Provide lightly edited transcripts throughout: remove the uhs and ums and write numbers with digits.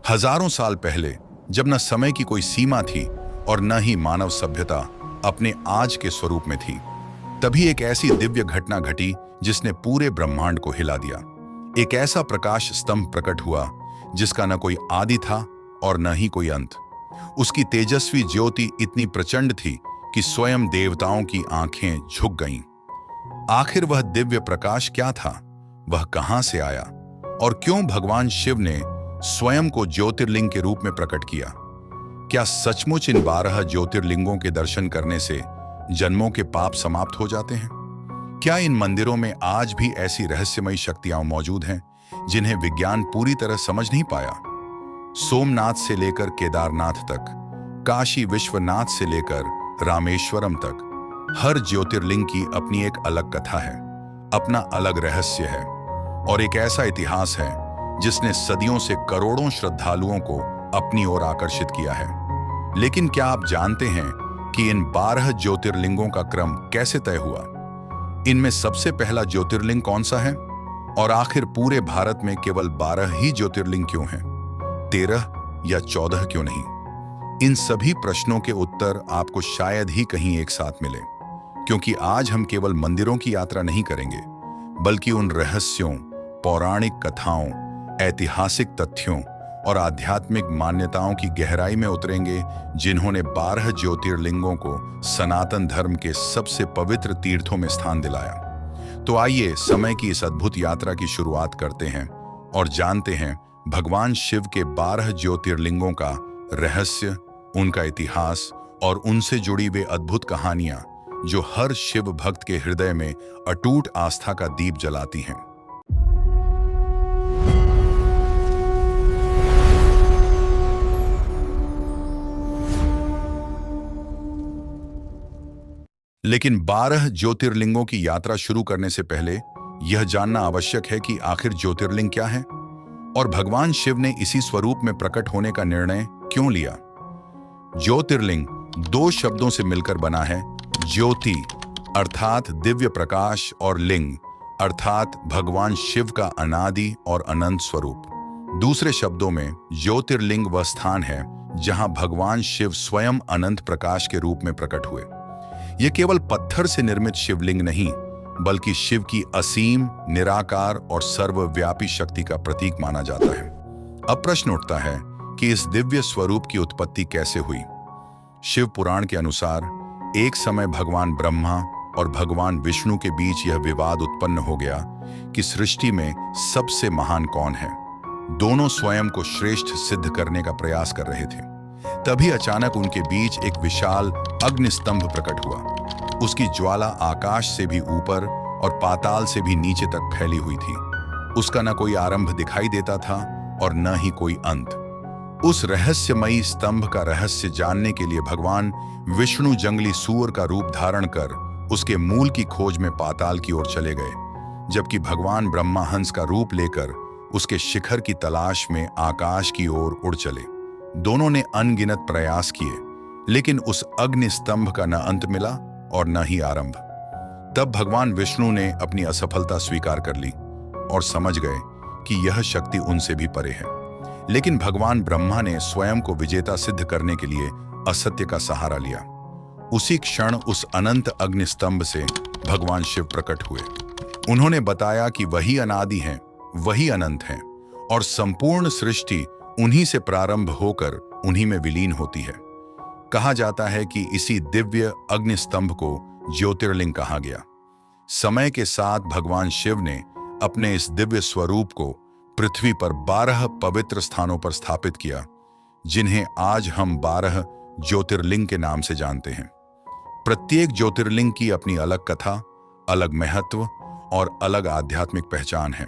हजारों साल पहले, जब न समय की कोई सीमा थी और न ही मानव सभ्यता अपने आज के स्वरूप में थी, तभी एक ऐसी दिव्य घटना घटी जिसने पूरे ब्रह्मांड को हिला दिया। एक ऐसा प्रकाश स्तंभ प्रकट हुआ जिसका न कोई आदि था और न ही कोई अंत। उसकी तेजस्वी ज्योति इतनी प्रचंड थी कि स्वयं देवताओं की आंखें झुक गईं। आखिर वह दिव्य प्रकाश क्या था? वह कहां से आया और क्यों भगवान शिव ने स्वयं को ज्योतिर्लिंग के रूप में प्रकट किया? क्या सचमुच इन 12 ज्योतिर्लिंगों के दर्शन करने से जन्मों के पाप समाप्त हो जाते हैं? क्या इन मंदिरों में आज भी ऐसी रहस्यमयी शक्तियां मौजूद हैं जिन्हें विज्ञान पूरी तरह समझ नहीं पाया? सोमनाथ से लेकर केदारनाथ तक, काशी विश्वनाथ से लेकर रामेश्वरम तक, हर ज्योतिर्लिंग की अपनी एक अलग कथा है, अपना अलग रहस्य है और एक ऐसा इतिहास है जिसने सदियों से करोड़ों श्रद्धालुओं को अपनी ओर आकर्षित किया है। लेकिन क्या आप जानते हैं कि इन 12 ज्योतिर्लिंगों का क्रम कैसे तय हुआ? इनमें सबसे पहला ज्योतिर्लिंग कौन सा है और आखिर पूरे भारत में केवल 12 ही ज्योतिर्लिंग क्यों हैं? 13 या 14 क्यों नहीं? इन सभी प्रश्नों के उत्तर आपको शायद ही कहीं एक साथ मिले, क्योंकि आज हम केवल मंदिरों की यात्रा नहीं करेंगे, बल्कि उन रहस्यों, पौराणिक कथाओं, ऐतिहासिक तथ्यों और आध्यात्मिक मान्यताओं की गहराई में उतरेंगे जिन्होंने 12 ज्योतिर्लिंगों को सनातन धर्म के सबसे पवित्र तीर्थों में स्थान दिलाया। तो आइए समय की इस अद्भुत यात्रा की शुरुआत करते हैं और जानते हैं भगवान शिव के 12 ज्योतिर्लिंगों का रहस्य, उनका इतिहास और उनसे जुड़ी वे अद्भुत कहानियां जो हर शिव भक्त के हृदय में अटूट आस्था का दीप जलाती हैं। लेकिन 12 ज्योतिर्लिंगों की यात्रा शुरू करने से पहले यह जानना आवश्यक है कि आखिर ज्योतिर्लिंग क्या है और भगवान शिव ने इसी स्वरूप में प्रकट होने का निर्णय क्यों लिया। ज्योतिर्लिंग 2 शब्दों से मिलकर बना है, ज्योति अर्थात दिव्य प्रकाश और लिंग अर्थात भगवान शिव का अनादि और अनंत स्वरूप। दूसरे शब्दों में ज्योतिर्लिंग वह स्थान है जहां भगवान शिव स्वयं अनंत प्रकाश के रूप में प्रकट हुए। यह केवल पत्थर से निर्मित शिवलिंग नहीं, बल्कि शिव की असीम, निराकार और सर्वव्यापी शक्ति का प्रतीक माना जाता है। अब प्रश्न उठता है कि इस दिव्य स्वरूप की उत्पत्ति कैसे हुई। शिव पुराण के अनुसार एक समय भगवान ब्रह्मा और भगवान विष्णु के बीच यह विवाद उत्पन्न हो गया कि सृष्टि में सबसे महान कौन है। दोनों स्वयं को श्रेष्ठ सिद्ध करने का प्रयास कर रहे थे। तभी अचानक उनके बीच एक विशाल अग्निस्तंभ प्रकट हुआ। उसकी ज्वाला आकाश से भी ऊपर और पाताल से भी नीचे तक फैली हुई थी। उसका न कोई आरंभ दिखाई देता था और न ही कोई अंत। उस रहस्यमयी स्तंभ का रहस्य जानने के लिए भगवान विष्णु जंगली सूअर का रूप धारण कर उसके मूल की खोज में पाताल की ओर चले गए, जबकि भगवान ब्रह्मा हंस का रूप लेकर उसके शिखर की तलाश में आकाश की ओर उड़ चले। दोनों ने अनगिनत प्रयास किए, लेकिन उस अग्नि स्तंभ का न अंत मिला और न ही आरंभ। तब भगवान विष्णु ने अपनी असफलता स्वीकार कर ली और समझ गए कि यह शक्ति उनसे भी परे है। लेकिन भगवान ब्रह्मा ने स्वयं को विजेता सिद्ध करने के लिए असत्य का सहारा लिया। उसी क्षण उस अनंत अग्नि स्तंभ से भगवान शिव प्रकट हुए। उन्होंने बताया कि वही अनादि हैं, वही अनंत हैं और संपूर्ण सृष्टि उन्हीं से प्रारंभ होकर उन्हीं में विलीन होती है। कहा जाता है कि इसी दिव्य अग्नि स्तंभ को ज्योतिर्लिंग कहा गया। समय के साथ भगवान शिव ने अपने इस दिव्य स्वरूप को पृथ्वी पर 12 पवित्र स्थानों पर स्थापित किया, जिन्हें आज हम 12 ज्योतिर्लिंग के नाम से जानते हैं। प्रत्येक ज्योतिर्लिंग की अपनी अलग कथा, अलग महत्व और अलग आध्यात्मिक पहचान है।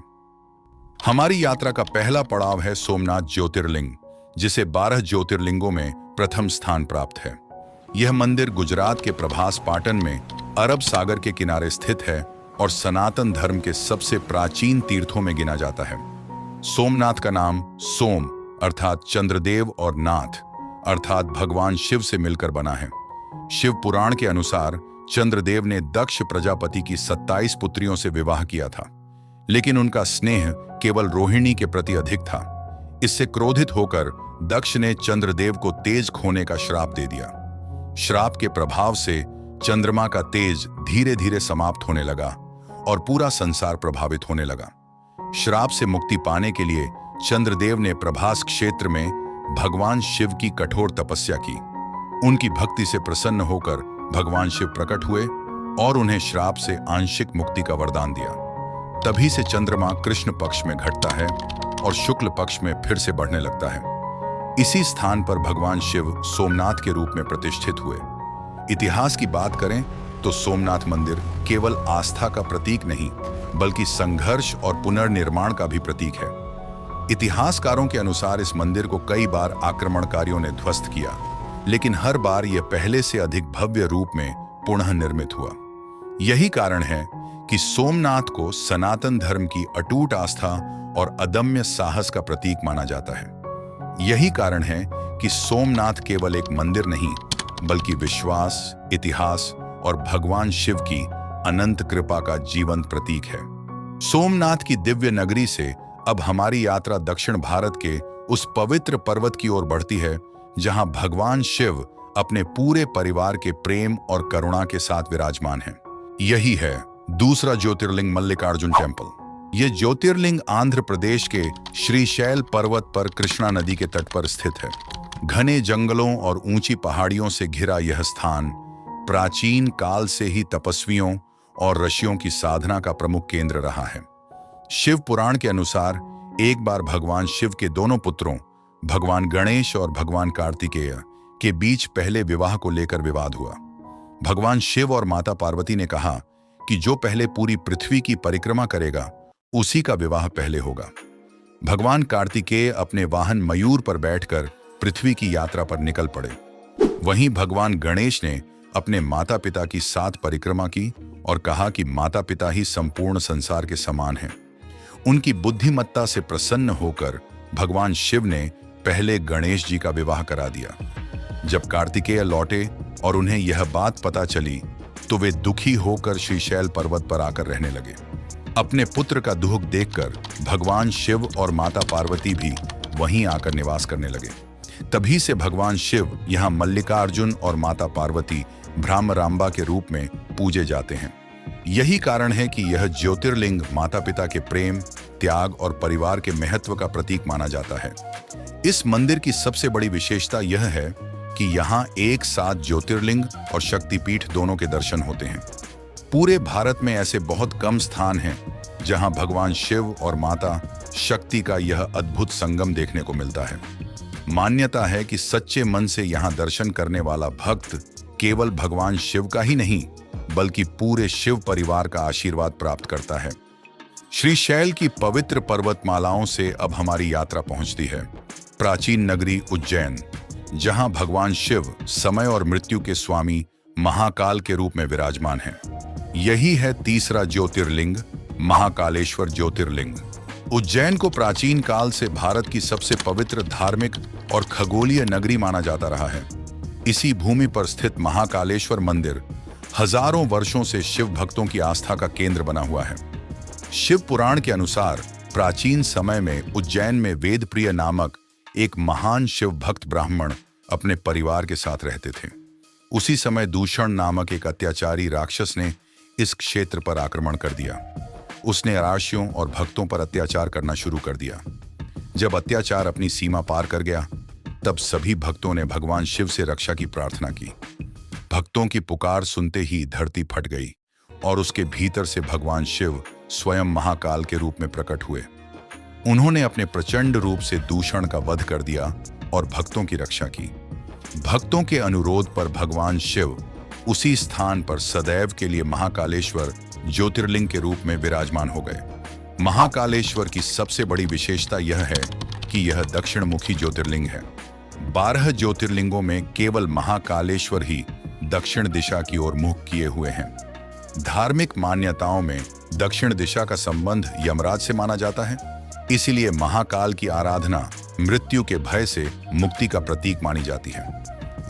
हमारी यात्रा का पहला पड़ाव है सोमनाथ ज्योतिर्लिंग, जिसे 12 ज्योतिर्लिंगों में प्रथम स्थान प्राप्त है। यह मंदिर गुजरात के प्रभास पाटन में अरब सागर के किनारे स्थित है और सनातन धर्म के सबसे प्राचीन तीर्थों में गिना जाता है। सोमनाथ का नाम सोम अर्थात चंद्रदेव और नाथ अर्थात भगवान शिव से मिलकर बना है। शिव पुराण के अनुसार चंद्रदेव ने दक्ष प्रजापति की 27 पुत्रियों से विवाह किया था, लेकिन उनका स्नेह केवल रोहिणी के प्रति अधिक था। इससे क्रोधित होकर दक्ष ने चंद्रदेव को तेज खोने का श्राप दे दिया। श्राप के प्रभाव से चंद्रमा का तेज धीरे धीरे समाप्त होने लगा और पूरा संसार प्रभावित होने लगा। श्राप से मुक्ति पाने के लिए चंद्रदेव ने प्रभास क्षेत्र में भगवान शिव की कठोर तपस्या की। उनकी भक्ति से प्रसन्न होकर भगवान शिव प्रकट हुए और उन्हें श्राप से आंशिक मुक्ति का वरदान दिया। तभी से चंद्रमा कृष्ण पक्ष में घटता है और शुक्ल पक्ष में फिर से बढ़ने लगता है। इसी स्थान पर भगवान शिव सोमनाथ के रूप में प्रतिष्ठित हुए। इतिहास की बात करें तो सोमनाथ मंदिर केवल आस्था का प्रतीक नहीं बल्कि संघर्ष और पुनर्निर्माण का भी प्रतीक है। इतिहासकारों के अनुसार इस मंदिर को कई बार आक्रमणकारियों ने ध्वस्त किया, लेकिन हर बार यह पहले से अधिक भव्य रूप में पुनः निर्मित हुआ। यही कारण है कि सोमनाथ को सनातन धर्म की अटूट आस्था और अदम्य साहस का प्रतीक माना जाता है। यही कारण है कि सोमनाथ केवल एक मंदिर नहीं बल्कि विश्वास, इतिहास और भगवान शिव की अनंत कृपा का जीवंत प्रतीक है। सोमनाथ की दिव्य नगरी से अब हमारी यात्रा दक्षिण भारत के उस पवित्र पर्वत की ओर बढ़ती है जहां भगवान शिव अपने पूरे परिवार के प्रेम और करुणा के साथ विराजमान हैं। यही है दूसरा ज्योतिर्लिंग मल्लिकार्जुन टेम्पल। यह ज्योतिर्लिंग आंध्र प्रदेश के श्रीशैल पर्वत पर कृष्णा नदी के तट पर स्थित है। घने जंगलों और ऊंची पहाड़ियों से घिरा यह स्थान प्राचीन काल से ही तपस्वियों और ऋषियों की साधना का प्रमुख केंद्र रहा है। शिव पुराण के अनुसार एक बार भगवान शिव के दोनों पुत्रों भगवान गणेश और भगवान कार्तिकेय के बीच पहले विवाह को लेकर विवाद हुआ। भगवान शिव और माता पार्वती ने कहा कि जो पहले पूरी पृथ्वी की परिक्रमा करेगा उसी का विवाह पहले होगा। भगवान कार्तिकेय अपने वाहन मयूर पर बैठकर पृथ्वी की यात्रा पर निकल पड़े। वहीं भगवान गणेश ने अपने माता पिता की 7 परिक्रमा की और कहा कि माता पिता ही संपूर्ण संसार के समान हैं। उनकी बुद्धिमत्ता से प्रसन्न होकर भगवान शिव ने पहले गणेश जी का विवाह करा दिया। जब कार्तिकेय लौटे और उन्हें यह बात पता चली तो वे दुखी होकर श्रीशैल पर्वत पर आकर रहने लगे। अपने पुत्र का दुख देखकर भगवान शिव और माता पार्वती भी वहीं आकर निवास करने लगे। तभी से भगवान शिव यहाँ मल्लिकार्जुन और माता पार्वती भ्रामरांबा के रूप में पूजे जाते हैं। यही कारण है कि यह ज्योतिर्लिंग माता पिता के प्रेम, त्याग और परिवार के महत्व का प्रतीक माना जाता है। इस मंदिर की सबसे बड़ी विशेषता यह है कि यहाँ एक साथ ज्योतिर्लिंग और शक्तिपीठ दोनों के दर्शन होते हैं। पूरे भारत में ऐसे बहुत कम स्थान हैं जहाँ भगवान शिव और माता शक्ति का यह अद्भुत संगम देखने को मिलता है। मान्यता है कि सच्चे मन से यहाँ दर्शन करने वाला भक्त केवल भगवान शिव का ही नहीं बल्कि पूरे शिव परिवार का आशीर्वाद प्राप्त करता है। श्रीशैल की पवित्र पर्वतमालाओं से अब हमारी यात्रा पहुंचती है प्राचीन नगरी उज्जैन, जहां भगवान शिव समय और मृत्यु के स्वामी महाकाल के रूप में विराजमान हैं। यही है तीसरा ज्योतिर्लिंग महाकालेश्वर ज्योतिर्लिंग। उज्जैन को प्राचीन काल से भारत की सबसे पवित्र धार्मिक और खगोलीय नगरी माना जाता रहा है। इसी भूमि पर स्थित महाकालेश्वर मंदिर हजारों वर्षों से शिव भक्तों की आस्था का केंद्र बना हुआ है। शिव पुराण के अनुसार प्राचीन समय में उज्जैन में वेदप्रिय नामक एक महान शिव भक्त ब्राह्मण अपने परिवार के साथ रहते थे। उसी समय दूषण नामक एक अत्याचारी राक्षस ने इस क्षेत्र पर आक्रमण कर दिया। उसने राशियों और भक्तों पर अत्याचार करना शुरू कर दिया। जब अत्याचार अपनी सीमा पार कर गया तब सभी भक्तों ने भगवान शिव से रक्षा की प्रार्थना की। भक्तों की पुकार सुनते ही धरती फट गई और उसके भीतर से भगवान शिव स्वयं महाकाल के रूप में प्रकट हुए। उन्होंने अपने प्रचंड रूप से दूषण का वध कर दिया और भक्तों की रक्षा की। भक्तों के अनुरोध पर भगवान शिव उसी स्थान पर सदैव के लिए महाकालेश्वर ज्योतिर्लिंग के रूप में विराजमान हो गए। महाकालेश्वर की सबसे बड़ी विशेषता यह है कि यह दक्षिणमुखी ज्योतिर्लिंग है। 12 ज्योतिर्लिंगों में केवल महाकालेश्वर ही दक्षिण दिशा की ओर मुख किए हुए हैं। धार्मिक मान्यताओं में दक्षिण दिशा का संबंध यमराज से माना जाता है, इसीलिए महाकाल की आराधना मृत्यु के भय से मुक्ति का प्रतीक मानी जाती है।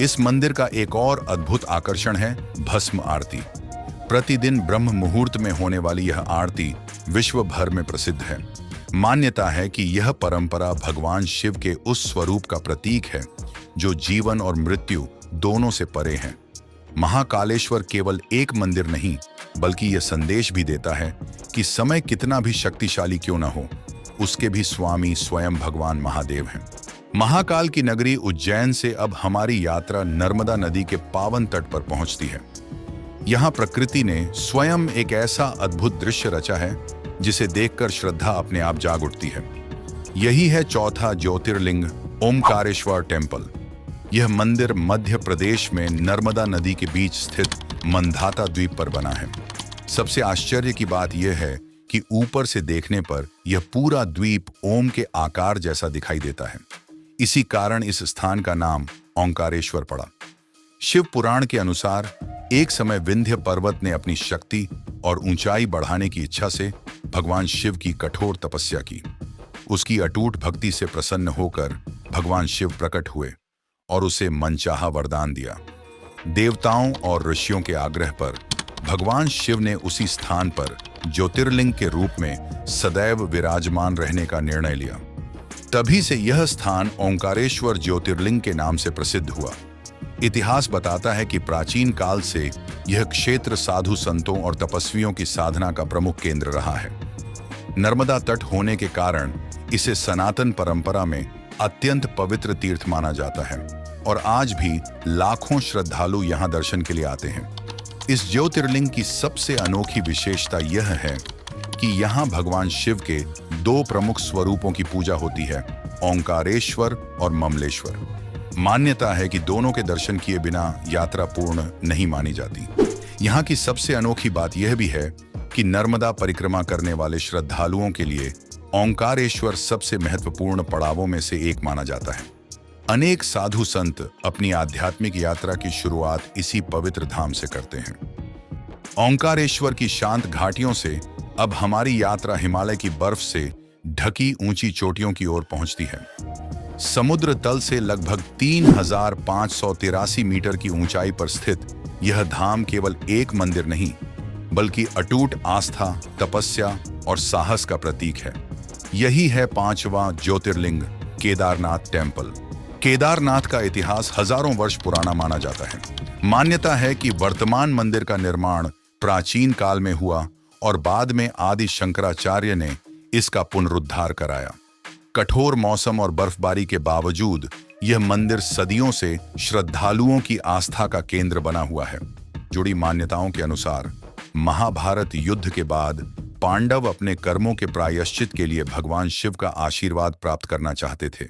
इस मंदिर का एक और अद्भुत आकर्षण है भस्म आरती। प्रतिदिन ब्रह्म मुहूर्त में होने वाली यह आरती विश्व भर में प्रसिद्ध है। मान्यता है कि यह परंपरा भगवान शिव के उस स्वरूप का प्रतीक है जो जीवन और मृत्यु दोनों से परे हैं। महाकालेश्वर केवल एक मंदिर नहीं, बल्कि यह संदेश भी देता है कि समय कितना भी शक्तिशाली क्यों न हो, उसके भी स्वामी स्वयं भगवान महादेव हैं। महाकाल की नगरी उज्जैन से अब हमारी यात्रा नर्मदा नदी के पावन तट पर पहुंचती है। यहाँ प्रकृति ने स्वयं एक ऐसा अद्भुत दृश्य रचा है जिसे देखकर श्रद्धा अपने आप जाग उठती है। यही है चौथा ज्योतिर्लिंग ओमकारेश्वर टेम्पल। यह मंदिर मध्य प्रदेश में नर्मदा नदी के बीच स्थित मंधाता द्वीप पर बना है। सबसे आश्चर्य की बात यह है कि ऊपर से देखने पर यह पूरा द्वीप ओम के आकार जैसा दिखाई देता है। इसी कारण इस स्थान का नाम ओंकारेश्वर पड़ा। शिव पुराण के अनुसार एक समय विंध्य पर्वत ने अपनी शक्ति और ऊंचाई बढ़ाने की इच्छा से भगवान शिव की कठोर तपस्या की। उसकी अटूट भक्ति से प्रसन्न होकर भगवान शिव प्रकट हुए और उसे मनचाहा वरदान दिया। देवताओं और ऋषियों के आग्रह पर भगवान शिव ने उसी स्थान पर ज्योतिर्लिंग के रूप में सदैव विराजमान रहने का निर्णय लिया। तभी से यह स्थान ओंकारेश्वर ज्योतिर्लिंग के नाम से प्रसिद्ध हुआ। इतिहास बताता है कि प्राचीन काल से यह क्षेत्र साधु संतों और तपस्वियों की साधना का प्रमुख केंद्र रहा है। नर्मदा तट होने के कारण इसे सनातन परंपरा में अत्यंत पवित्र तीर्थ माना जाता है और आज भी लाखों श्रद्धालु यहां दर्शन के लिए आते हैं। इस ज्योतिर्लिंग की सबसे अनोखी विशेषता यह है कि यहां भगवान शिव के दो प्रमुख स्वरूपों की पूजा होती है, ओंकारेश्वर और ममलेश्वर। मान्यता है कि दोनों के दर्शन किए बिना यात्रा पूर्ण नहीं मानी जाती। यहाँ की सबसे अनोखी बात यह भी है कि नर्मदा परिक्रमा करने वाले श्रद्धालुओं के लिए ओंकारेश्वर सबसे महत्वपूर्ण पड़ावों में से एक माना जाता है। अनेक साधु संत अपनी आध्यात्मिक यात्रा की शुरुआत इसी पवित्र धाम से करते हैं। ओंकारेश्वर की शांत घाटियों से अब हमारी यात्रा हिमालय की बर्फ से ढकी ऊंची चोटियों की ओर पहुंचती है। समुद्र तल से लगभग 3583 मीटर की ऊंचाई पर स्थित यह धाम केवल एक मंदिर नहीं, बल्कि अटूट आस्था, तपस्या और साहस का प्रतीक है। यही है पांचवां ज्योतिर्लिंग केदारनाथ टेम्पल। केदारनाथ का इतिहास हजारों वर्ष पुराना माना जाता है। मान्यता है कि वर्तमान मंदिर का निर्माण प्राचीन काल में हुआ और बाद में आदि शंकराचार्य ने इसका पुनरुद्धार कराया। कठोर मौसम और बर्फबारी के बावजूद यह मंदिर सदियों से श्रद्धालुओं की आस्था का केंद्र बना हुआ है। जुड़ी मान्यताओं के अनुसार महाभारत युद्ध के बाद पांडव अपने कर्मों के प्रायश्चित के लिए भगवान शिव का आशीर्वाद प्राप्त करना चाहते थे,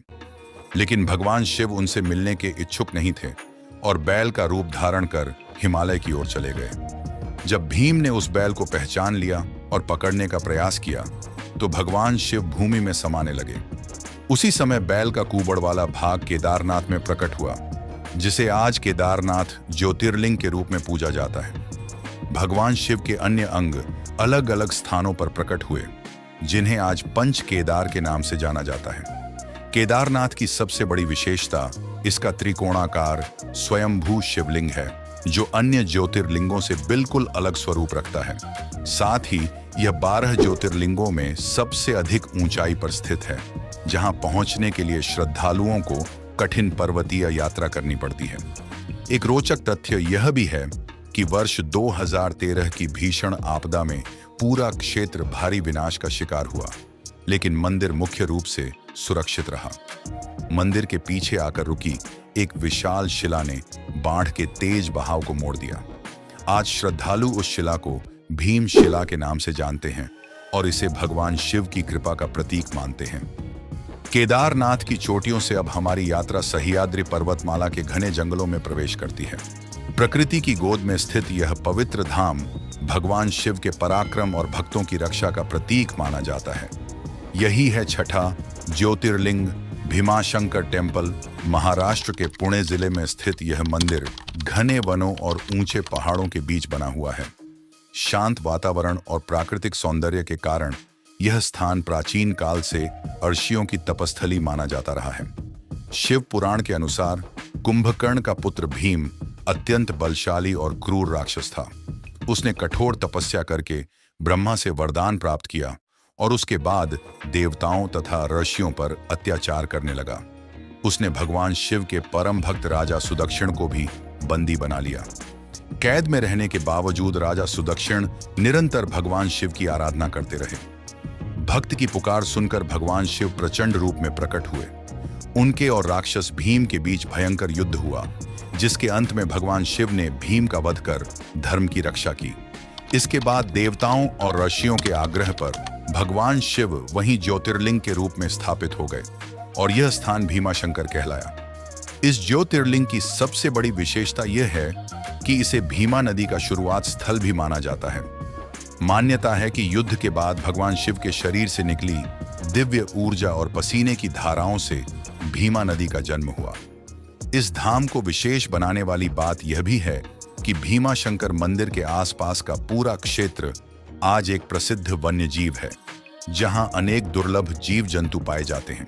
लेकिन भगवान शिव उनसे मिलने के इच्छुक नहीं थे और बैल का रूप धारण कर हिमालय की ओर चले गए। जब भीम ने उस बैल को पहचान लिया और पकड़ने का प्रयास किया तो भगवान शिव भूमि में समाने लगे। उसी समय बैल का कुबड़ वाला भाग केदारनाथ में प्रकट हुआ, जिसे आज केदारनाथ ज्योतिर्लिंग के रूप में पूजा जाता है। भगवान शिव के अन्य अंग अलग अलग स्थानों पर प्रकट हुए, जिन्हें आज पंच केदार के नाम से जाना जाता है। केदारनाथ की सबसे बड़ी विशेषता इसका त्रिकोणाकार स्वयंभू शिवलिंग है, जो अन्य ज्योतिर्लिंगों से बिल्कुल अलग स्वरूप रखता है। साथ ही यह 12 ज्योतिर्लिंगों में सबसे अधिक ऊंचाई पर स्थित है, जहां पहुंचने के लिए श्रद्धालुओं को कठिन पर्वतीय यात्रा करनी पड़ती है। एक रोचक तथ्य यह भी है कि वर्ष 2013 की भीषण आपदा में पूरा क्षेत्र भारी विनाश का शिकार हुआ, लेकिन मंदिर मुख्य रूप से सुरक्षित रहा। मंदिर के पीछे आकर रुकी एक विशाल शिला ने बाढ़ के तेज बहाव को मोड़ दिया। आज श्रद्धालु उस शिला को भीम शिला के नाम से जानते हैं और इसे भगवान शिव की कृपा का प्रतीक मानते हैं। केदारनाथ की चोटियों से अब हमारी यात्रा सह्याद्री पर्वतमाला के घने जंगलों में प्रवेश करती है। प्रकृति की गोद में स्थित यह पवित्र धाम भगवान शिव के पराक्रम और भक्तों की रक्षा का प्रतीक माना जाता है। यही है छठा ज्योतिर्लिंग भीमाशंकर टेम्पल। महाराष्ट्र के पुणे जिले में स्थित यह मंदिर घने वनों और ऊंचे पहाड़ों के बीच बना हुआ है। शांत वातावरण और प्राकृतिक सौंदर्य के कारण यह स्थान प्राचीन काल से अर्षियों की तपस्थली माना जाता रहा है। शिव पुराण के अनुसार कुंभकर्ण का पुत्र भीम अत्यंत बलशाली और क्रूर राक्षस था। उसने कठोर तपस्या करके ब्रह्मा से वरदान प्राप्त किया और उसके बाद देवताओं तथा ऋषियों पर अत्याचार करने लगा। उसने भगवान शिव के परम भक्त राजा सुदक्षिण को भी बंदी बना लिया। कैद में रहने के बावजूद राजा सुदक्षिण निरंतर भगवान शिव की आराधना करते रहे। भक्त की पुकार सुनकर भगवान शिव प्रचंड रूप में प्रकट हुए। उनके और राक्षस भीम के बीच भयंकर युद्ध हुआ, जिसके अंत में भगवान शिव ने भीम का वध कर धर्म की रक्षा की। इसके बाद देवताओं और ऋषियों के आग्रह पर भगवान शिव वहीं ज्योतिर्लिंग के रूप में स्थापित हो गए और यह स्थान भीमाशंकर कहलाया। इस ज्योतिर्लिंग की सबसे बड़ी विशेषता यह है कि इसे भीमा नदी का शुरुआत स्थल भी माना जाता है। मान्यता है कि युद्ध के बाद भगवान शिव के शरीर से निकली दिव्य ऊर्जा और पसीने की धाराओं से भीमा नदी का जन्म हुआ। इस धाम को विशेष बनाने वाली बात यह भी है कि भीमाशंकर मंदिर के आसपास का पूरा क्षेत्र आज एक प्रसिद्ध वन्यजीव है, जहां अनेक दुर्लभ जीव जंतु पाए जाते हैं।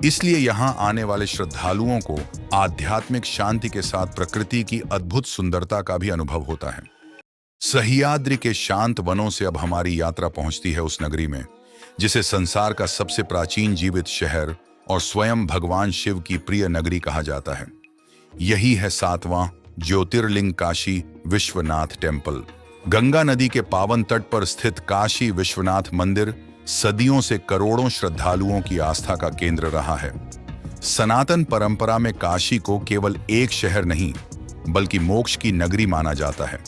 इसलिए यहां आने वाले श्रद्धालुओं को आध्यात्मिक शांति के साथ प्रकृति की अद्भुत सुंदरता का भी अनुभव होता है। सह्याद्री के शांत वनों से अब हमारी यात्रा पहुंचती है उस नगरी में, जिसे संसार का सबसे प्राचीन जीवित शहर और स्वयं भगवान शिव की प्रिय नगरी कहा जाता है। यही है 7वां ज्योतिर्लिंग काशी विश्वनाथ टेम्पल। गंगा नदी के पावन तट पर स्थित काशी विश्वनाथ मंदिर सदियों से करोड़ों श्रद्धालुओं की आस्था का केंद्र रहा है। सनातन परंपरा में काशी को केवल एक शहर नहीं, बल्कि मोक्ष की नगरी माना जाता है।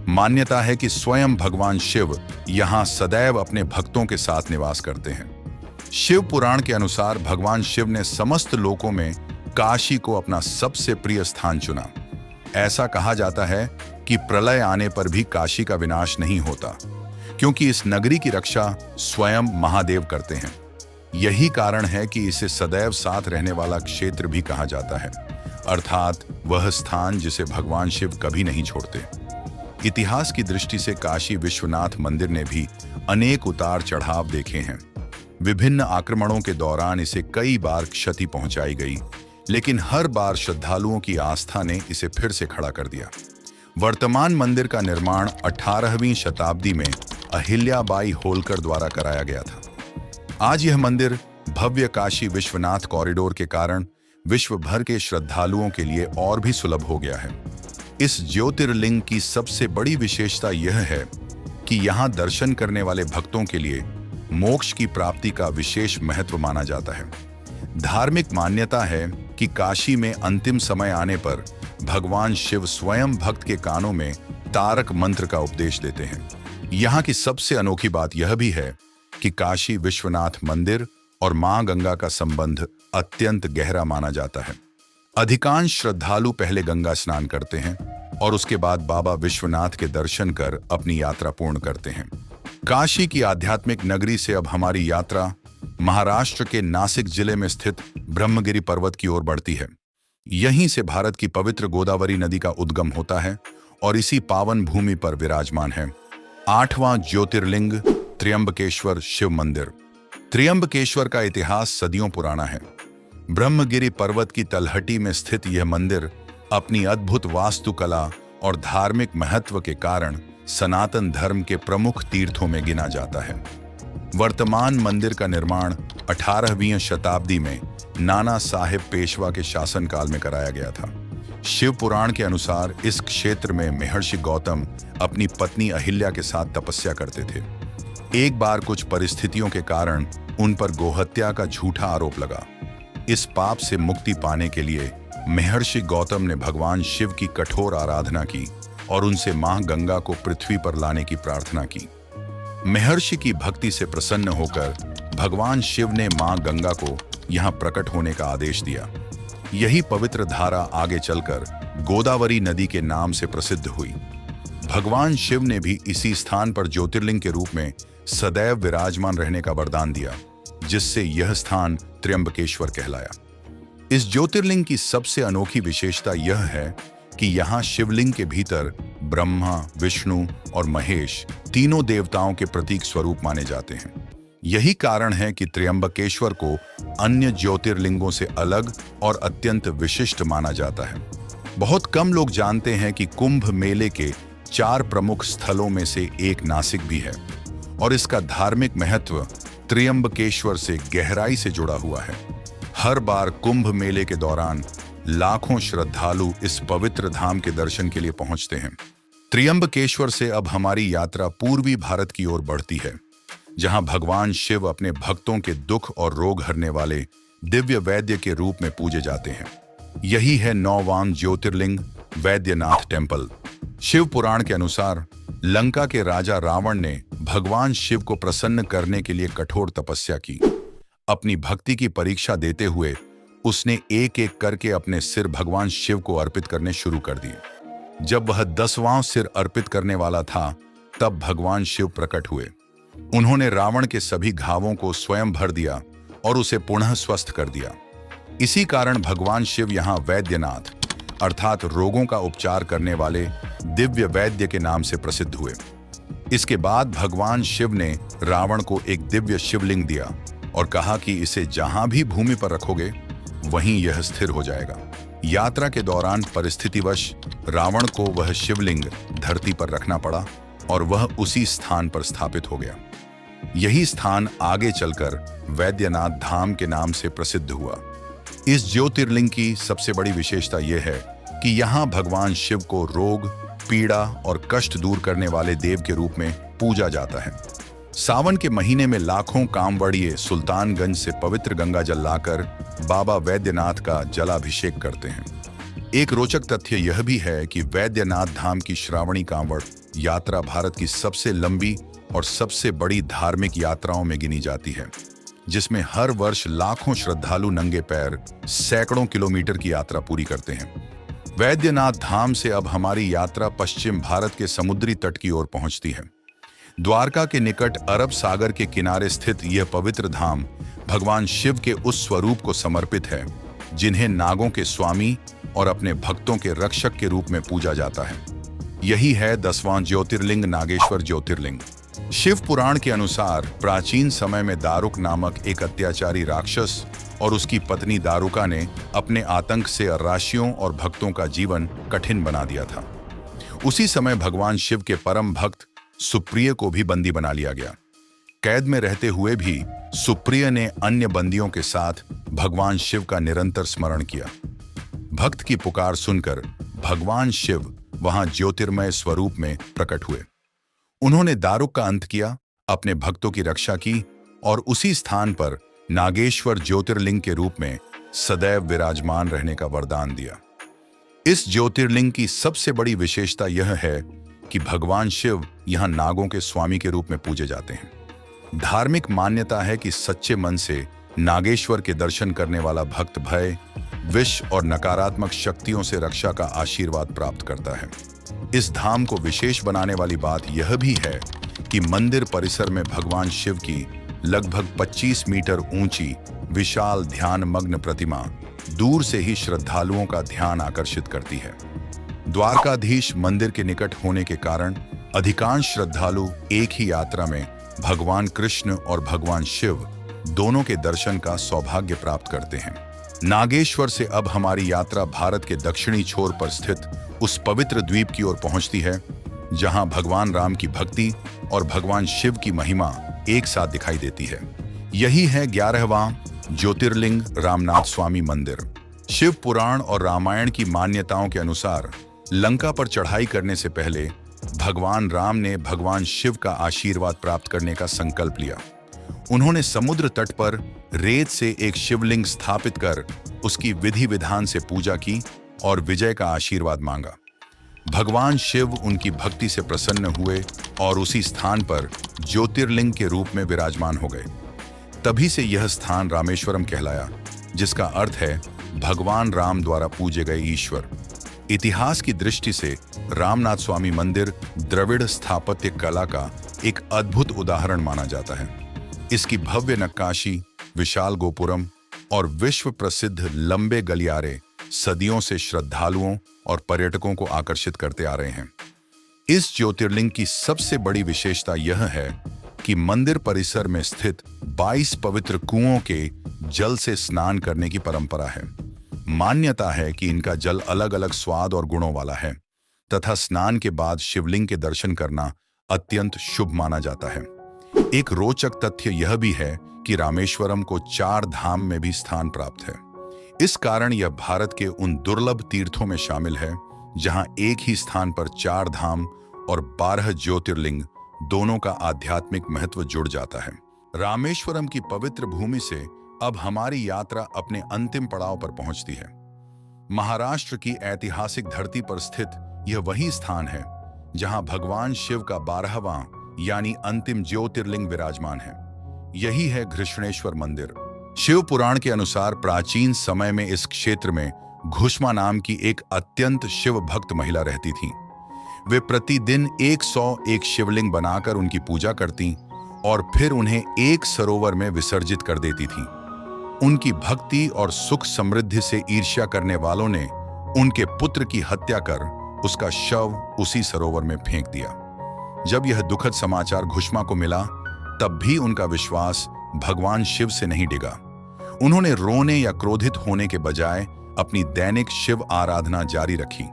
मान्यता है कि स्वयं भगवान शिव यहां सदैव अपने भक्तों के साथ निवास करते हैं। शिव पुराण के अनुसार भगवान शिव ने समस्त लोकों में काशी को अपना सबसे प्रिय स्थान चुना। ऐसा कहा जाता है कि प्रलय आने पर भी काशी का विनाश नहीं होता, क्योंकि इस नगरी की रक्षा स्वयं महादेव करते हैं। यही कारण है कि इसे सदैव साथ रहने वाला क्षेत्र भी कहा जाता है, अर्थात वह स्थान जिसे भगवान शिव कभी नहीं छोड़ते। इतिहास की दृष्टि से काशी विश्वनाथ मंदिर ने भी अनेक उतार चढ़ाव देखे हैं। विभिन्न आक्रमणों के दौरान इसे कई बार क्षति पहुंचाई गई, लेकिन हर बार श्रद्धालुओं की आस्था ने इसे फिर से खड़ा कर दिया। वर्तमान मंदिर का निर्माण 18वीं शताब्दी में अहिल्याबाई होलकर द्वारा कराया गया था। आज यह मंदिर भव्य काशी विश्वनाथ कॉरिडोर के कारण विश्व भर के श्रद्धालुओं के लिए और भी सुलभ हो गया है। इस ज्योतिर्लिंग की सबसे बड़ी विशेषता यह है कि यहाँ दर्शन करने वाले भक्तों के लिए मोक्ष की प्राप्ति का विशेष महत्व माना जाता है। धार्मिक मान्यता है कि काशी में अंतिम समय आने पर भगवान शिव स्वयं भक्त के कानों में तारक मंत्र का उपदेश देते हैं। यहाँ की सबसे अनोखी बात यह भी है कि काशी विश्वनाथ मंदिर और मां गंगा का संबंध अत्यंत गहरा माना जाता है। अधिकांश श्रद्धालु पहले गंगा स्नान करते हैं और उसके बाद बाबा विश्वनाथ के दर्शन कर अपनी यात्रा पूर्ण करते हैं। काशी की आध्यात्मिक नगरी से अब हमारी यात्रा महाराष्ट्र के नासिक जिले में स्थित ब्रह्मगिरी पर्वत की ओर बढ़ती है। यहीं से भारत की पवित्र गोदावरी नदी का उद्गम होता है और इसी पावन भूमि पर विराजमान है 8वां ज्योतिर्लिंग त्र्यंबकेश्वर शिव मंदिर। त्र्यंबकेश्वर का इतिहास सदियों पुराना है। ब्रह्मगिरी पर्वत की तलहटी में स्थित यह मंदिर अपनी अद्भुत वास्तुकला और धार्मिक महत्व के कारण सनातन धर्म के प्रमुख तीर्थों में गिना जाता है। वर्तमान मंदिर का निर्माण 18वीं शताब्दी में नाना साहेब पेशवा के शासनकाल में कराया गया था। शिव पुराण के अनुसार इस क्षेत्र में महर्षि गौतम अपनी पत्नी अहिल्या के साथ तपस्या करते थे। एक बार कुछ परिस्थितियों के कारण उन पर गोहत्या का झूठा आरोप लगा। इस पाप से मुक्ति पाने के लिए महर्षि गौतम ने भगवान शिव की कठोर आराधना की और उनसे मां गंगा को पृथ्वी पर लाने की प्रार्थना की। महर्षि की भक्ति से प्रसन्न होकर भगवान शिव ने मां गंगा को यहां प्रकट होने का आदेश दिया। यही पवित्र धारा आगे चलकर गोदावरी नदी के नाम से प्रसिद्ध हुई। भगवान शिव ने भी इसी स्थान पर ज्योतिर्लिंग के रूप में सदैव विराजमान रहने का वरदान दिया, जिससे यह स्थान त्र्यंबकेश्वर कहलाया। इस ज्योतिर्लिंग की सबसे अनोखी विशेषता यह है कि यहाँ शिवलिंग के भीतर ब्रह्मा, विष्णु और महेश तीनों देवताओं के प्रतीक स्वरूप माने जाते हैं। यही कारण है कि त्र्यंबकेश्वर को अन्य ज्योतिर्लिंगों से अलग और अत्यंत विशिष्ट माना जाता है। बहुत कम लोग जानते हैं कि कुंभ मेले के 4 प्रमुख स्थलों में से एक नासिक भी है और इसका धार्मिक महत्व त्र्यंबकेश्वर से गहराई से जुड़ा हुआ है। हर बार कुंभ मेले के दौरान लाखों श्रद्धालु इस पवित्र धाम के दर्शन के लिए पहुंचते हैं। त्र्यंबकेश्वर से अब हमारी यात्रा पूर्वी भारत की ओर बढ़ती है, जहां भगवान शिव अपने भक्तों के दुख और रोग हरने वाले दिव्य वैद्य के रूप में पूजे जाते हैं। यही है नौवान ज्योतिर्लिंग वैद्यनाथ टेम्पल। शिव पुराण के अनुसार लंका के राजा रावण ने भगवान शिव को प्रसन्न करने के लिए कठोर तपस्या की। अपनी भक्ति की परीक्षा देते हुए उसने एक एक करके अपने सिर भगवान शिव को अर्पित करने शुरू कर दिए। जब वह 10वां सिर अर्पित करने वाला था, तब भगवान शिव प्रकट हुए। उन्होंने रावण के सभी घावों को स्वयं भर दिया और उसे पुनः स्वस्थ कर दिया। इसी कारण भगवान शिव यहाँ वैद्यनाथ अर्थात रोगों का उपचार करने वाले दिव्य वैद्य के नाम से प्रसिद्ध हुए। इसके बाद भगवान शिव ने रावण को एक दिव्य शिवलिंग दिया और कहा कि इसे जहां भी भूमि पर रखोगे वहीं यह स्थिर हो जाएगा। यात्रा के दौरान परिस्थितिवश रावण को वह शिवलिंग धरती पर रखना पड़ा और वह उसी स्थान पर स्थापित हो गया। यही स्थान आगे चलकर वैद्यनाथ धाम के नाम से प्रसिद्ध हुआ। इस ज्योतिर्लिंग की सबसे बड़ी विशेषता यह है कि यहाँ भगवान शिव को रोग, पीड़ा और कष्ट दूर करने वाले देव के रूप में पूजा जाता है। सावन के महीने में लाखों कांवड़िए सुल्तानगंज से पवित्र गंगा जल लाकर बाबा वैद्यनाथ का जलाभिषेक करते हैं। एक रोचक तथ्य यह भी है कि वैद्यनाथ धाम की श्रावणी कांवड़ यात्रा भारत की सबसे लंबी और सबसे बड़ी धार्मिक यात्राओं में गिनी जाती है, जिसमें हर वर्ष लाखों श्रद्धालु नंगे पैर सैकड़ों किलोमीटर की यात्रा पूरी करते हैं। वैद्यनाथ धाम से अब हमारी यात्रा पश्चिम भारत के समुद्री तट की ओर पहुंचती है। द्वारका के निकट अरब सागर के किनारे स्थित यह पवित्र धाम भगवान शिव के उस स्वरूप को समर्पित है जिन्हें नागों के स्वामी और अपने भक्तों के रक्षक के रूप में पूजा जाता है। यही है 10वां ज्योतिर्लिंग नागेश्वर ज्योतिर्लिंग। शिव पुराण के अनुसार प्राचीन समय में दारुक नामक एक अत्याचारी राक्षस और उसकी पत्नी दारुका ने अपने आतंक से राशियों और भक्तों का जीवन कठिन बना दिया था। उसी समय भगवान शिव के परम भक्त सुप्रिय को भी बंदी बना लिया गया। कैद में रहते हुए भी सुप्रिय ने अन्य बंदियों के साथ भगवान शिव का निरंतर स्मरण किया। भक्त की पुकार सुनकर भगवान शिव वहां ज्योतिर्मय स्वरूप में प्रकट हुए। उन्होंने दारुक का अंत किया, अपने भक्तों की रक्षा की और उसी स्थान पर नागेश्वर ज्योतिर्लिंग के रूप में सदैव विराजमान रहने का वरदान दिया। इस ज्योतिर्लिंग की सबसे बड़ी विशेषता यह है कि भगवान शिव यहाँ नागों के स्वामी के रूप में पूजे जाते हैं। धार्मिक मान्यता है कि सच्चे मन से नागेश्वर के दर्शन करने वाला भक्त भय, विष और नकारात्मक शक्तियों से रक्षा का आशीर्वाद प्राप्त करता है। इस धाम को विशेष बनाने वाली बात यह भी है कि मंदिर परिसर में भगवान शिव की लगभग 25 मीटर ऊंची विशाल ध्यान मग्न प्रतिमा दूर से ही श्रद्धालुओं का ध्यान आकर्षित करती है। द्वारकाधीश मंदिर के निकट होने के कारण अधिकांश श्रद्धालु एक ही यात्रा में भगवान कृष्ण और भगवान शिव दोनों के दर्शन का सौभाग्य प्राप्त करते हैं। नागेश्वर से अब हमारी यात्रा भारत के दक्षिणी छोर पर स्थित उस पवित्र द्वीप की ओर पहुंचती है, जहां भगवान राम की भक्ति और भगवान शिव की महिमा एक साथ दिखाई देती है। यही है 11वां ज्योतिर्लिंग रामनाथ स्वामी मंदिर। शिव पुराण और रामायण की मान्यताओं के अनुसार लंका पर चढ़ाई करने से पहले भगवान राम ने भगवान शिव का आशीर्वाद प्राप्त करने का संकल्प लिया। उन्होंने समुद्र तट पर रेत से एक शिवलिंग स्थापित कर उसकी विधि विधान से पूजा की और विजय का आशीर्वाद मांगा। भगवान शिव उनकी भक्ति से प्रसन्न हुए और उसी स्थान पर ज्योतिर्लिंग के रूप में विराजमान हो गए। तभी से यह स्थान रामेश्वरम कहलाया, जिसका अर्थ है भगवान राम द्वारा पूजे गए ईश्वर। इतिहास की दृष्टि से रामनाथ स्वामी मंदिर द्रविड़ स्थापत्य कला का एक अद्भुत उदाहरण माना जाता है। इसकी भव्य नक्काशी, विशाल गोपुरम और विश्व प्रसिद्ध लंबे गलियारे सदियों से श्रद्धालुओं और पर्यटकों को आकर्षित करते आ रहे हैं। इस ज्योतिर्लिंग की सबसे बड़ी विशेषता यह है कि मंदिर परिसर में स्थित 22 पवित्र कुओं के जल से स्नान करने की परंपरा है। मान्यता है कि इनका जल अलग अलग स्वाद और गुणों वाला है तथा स्नान के बाद शिवलिंग के दर्शन करना अत्यंत शुभ माना जाता है। एक रोचक तथ्य यह भी है कि रामेश्वरम को 4 धाम में भी स्थान प्राप्त है। इस कारण यह भारत के उन दुर्लभ तीर्थों में शामिल है जहां एक ही स्थान पर 4 धाम और 12 ज्योतिर्लिंग दोनों का आध्यात्मिक महत्व जुड़ जाता है। रामेश्वरम की पवित्र भूमि से अब हमारी यात्रा अपने अंतिम पड़ाव पर पहुंचती है। महाराष्ट्र की ऐतिहासिक धरती पर स्थित यह वही स्थान है जहां भगवान शिव का 12वां यानी अंतिम ज्योतिर्लिंग विराजमान है। यही है घृष्णेश्वर मंदिर। शिव पुराण के अनुसार प्राचीन समय में इस क्षेत्र में घुष्मा नाम की एक अत्यंत शिव भक्त महिला रहती थीं। वे प्रतिदिन 101 शिवलिंग बनाकर उनकी पूजा करती और फिर उन्हें एक सरोवर में विसर्जित कर देती थीं। उनकी भक्ति और सुख समृद्धि से ईर्ष्या करने वालों ने उनके पुत्र की हत्या कर उसका शव उसी सरोवर में फेंक दिया। जब यह दुखद समाचार घुष्मा को मिला, तब भी उनका विश्वास भगवान शिव से नहीं डिगा। उन्होंने रोने या क्रोधित होने के बजाय अपनी दैनिक शिव आराधना जारी रखी।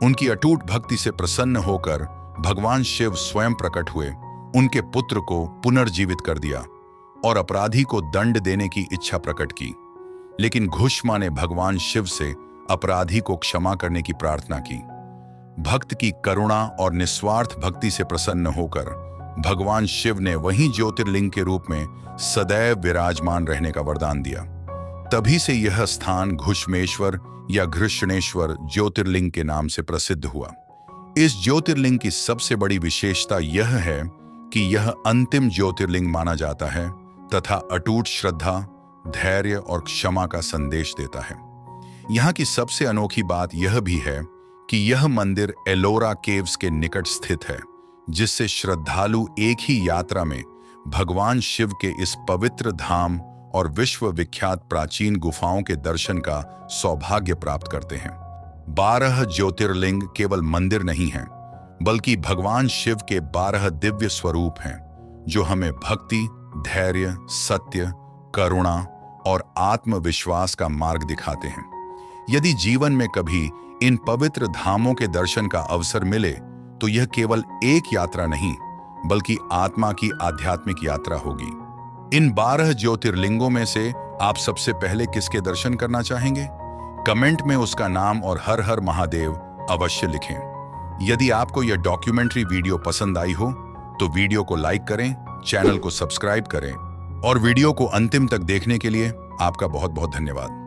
उनकी अटूट भक्ति से प्रसन्न होकर भगवान शिव स्वयं प्रकट हुए, उनके पुत्र को पुनर्जीवित कर दिया और अपराधी को दंड देने की इच्छा प्रकट की। लेकिन घुष्मा ने भगवान शिव से अपराधी को क्षमा करने की प्रार्थना की। भक्त की करुणा और निस्वार्थ भक्ति से प्रसन्न होकर भगवान शिव ने वहीं ज्योतिर्लिंग के रूप में सदैव विराजमान रहने का वरदान दिया। तभी से यह स्थान घुष्मेश्वर या घृष्णेश्वर ज्योतिर्लिंग के नाम से प्रसिद्ध हुआ। इस ज्योतिर्लिंग की सबसे बड़ी विशेषता यह है कि यह अंतिम ज्योतिर्लिंग माना जाता है तथा अटूट श्रद्धा, धैर्य और क्षमा का संदेश देता है। यहाँ की सबसे अनोखी बात यह भी है कि यह मंदिर एलोरा केव्स के निकट स्थित है, जिससे श्रद्धालु एक ही यात्रा में भगवान शिव के इस पवित्र धाम और विश्व विख्यात प्राचीन गुफाओं के दर्शन का सौभाग्य प्राप्त करते हैं। 12 ज्योतिर्लिंग केवल मंदिर नहीं हैं, बल्कि भगवान शिव के 12 दिव्य स्वरूप हैं, जो हमें भक्ति, धैर्य, सत्य, करुणा और आत्मविश्वास का मार्ग दिखाते हैं। यदि जीवन में कभी इन पवित्र धामों के दर्शन का अवसर मिले, तो यह केवल एक यात्रा नहीं, बल्कि आत्मा की आध्यात्मिक यात्रा होगी। इन 12 ज्योतिर्लिंगों में से आप सबसे पहले किसके दर्शन करना चाहेंगे? कमेंट में उसका नाम और हर हर महादेव अवश्य लिखें। यदि आपको यह डॉक्यूमेंट्री वीडियो पसंद आई हो, तो वीडियो को लाइक करें, चैनल को सब्सक्राइब करें और वीडियो को अंतिम तक देखने के लिए आपका बहुत बहुत धन्यवाद।